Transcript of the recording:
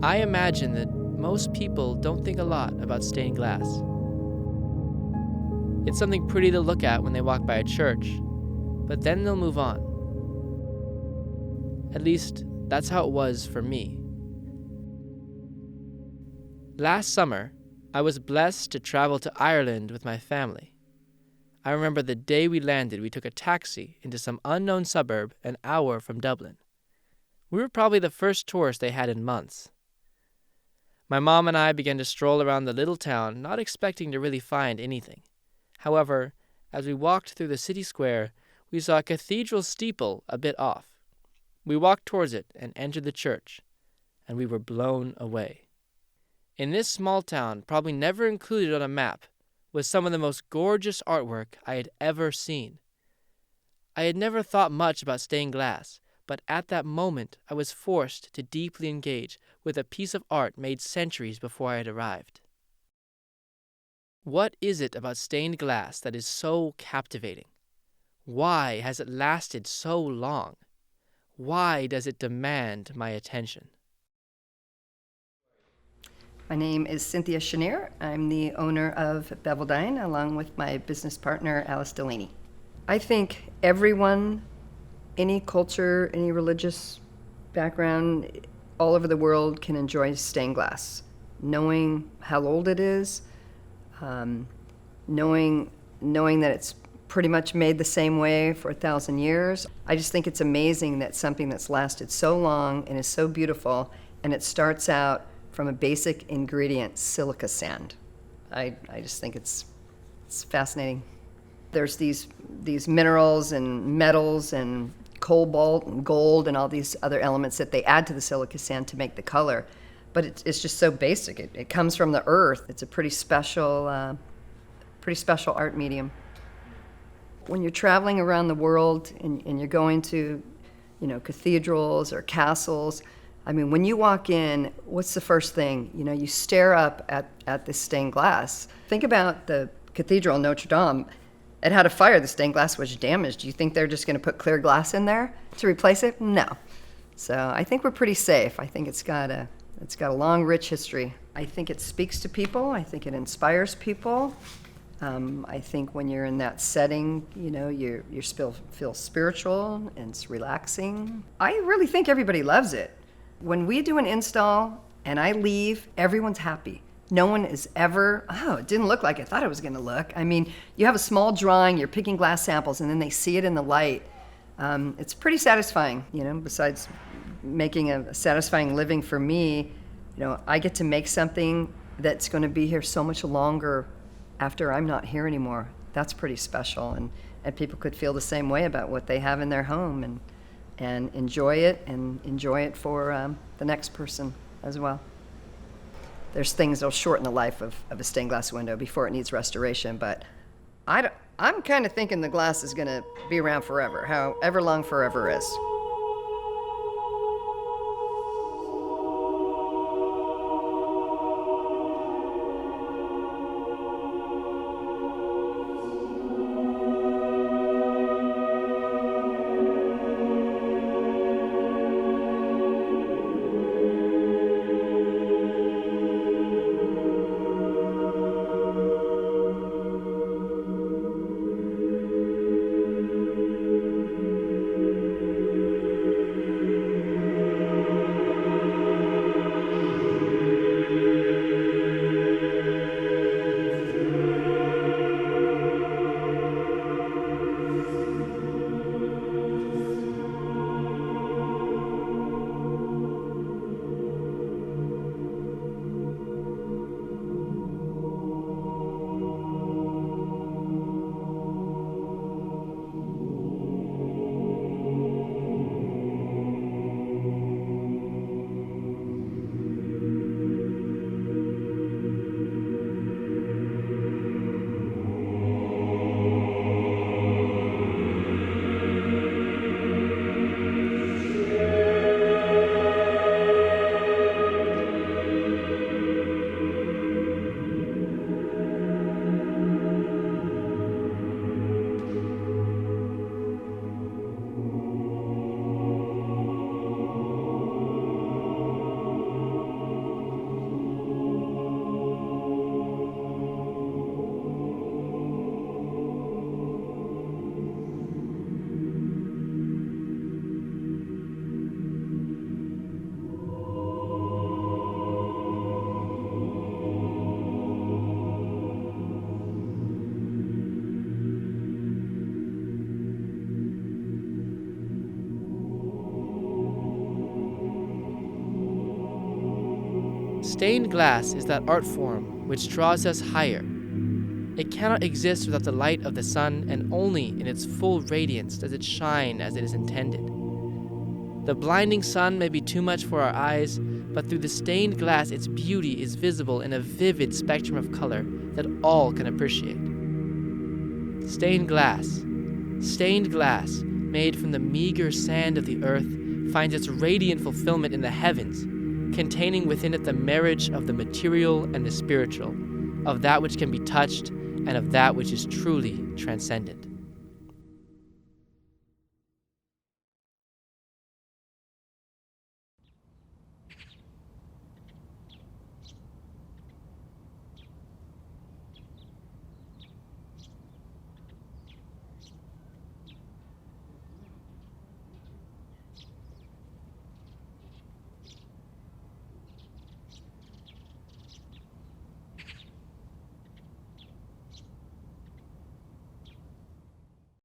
I imagine that most people don't think a lot about stained glass. It's something pretty to look at when they walk by a church, but then they'll move on. At least, that's how it was for me. Last summer, I was blessed to travel to Ireland with my family. I remember the day we landed, we took a taxi into some unknown suburb an hour from Dublin. We were probably the first tourists they had in months. My mom and I began to stroll around the little town, not expecting to really find anything. However, as we walked through the city square, we saw a cathedral steeple a bit off. We walked towards it and entered the church, and we were blown away. In this small town, probably never included on a map, was some of the most gorgeous artwork I had ever seen. I had never thought much about stained glass, but at that moment I was forced to deeply engage with a piece of art made centuries before I had arrived. What is it about stained glass that is so captivating? Why has it lasted so long? Why does it demand my attention? My name is Cynthia Chenier. I'm the owner of Beveldine, along with my business partner, Alice Delaney. I think everyone, any culture, any religious background, all over the world can enjoy stained glass. Knowing how old it is, knowing that it's pretty much made the same way for 1,000 years. I just think it's amazing that something that's lasted so long and is so beautiful, and it starts out from a basic ingredient, silica sand. I just think it's fascinating. There's these minerals and metals and cobalt and gold and all these other elements that they add to the silica sand to make the color, but it's just so basic. It comes from the earth. It's a pretty special art medium. When you're traveling around the world and you're going to, cathedrals or castles, I mean, when you walk in, what's the first thing? You stare up at this stained glass. Think about the Cathedral in Notre Dame. It had a fire. The stained glass was damaged. Do you think they're just going to put clear glass in there to replace it? No. So I think we're pretty safe. I think it's got a long, rich history. I think it speaks to people. I think it inspires people. I think when you're in that setting, you still feel spiritual and it's relaxing. I really think everybody loves it. When we do an install and I leave, everyone's happy. No one is ever, it didn't look like I thought it was going to look. I mean, you have a small drawing, you're picking glass samples, and then they see it in the light. It's pretty satisfying, besides making a satisfying living for me. I get to make something that's going to be here so much longer after I'm not here anymore. That's pretty special, and people could feel the same way about what they have in their home and enjoy it for the next person as well. There's things that'll shorten the life of a stained glass window before it needs restoration, but I'm kind of thinking the glass is going to be around forever, however long forever is. Stained glass is that art form which draws us higher. It cannot exist without the light of the sun, and only in its full radiance does it shine as it is intended. The blinding sun may be too much for our eyes, but through the stained glass its beauty is visible in a vivid spectrum of color that all can appreciate. Stained glass, made from the meager sand of the earth, finds its radiant fulfillment in the heavens, containing within it the marriage of the material and the spiritual, of that which can be touched and of that which is truly transcendent.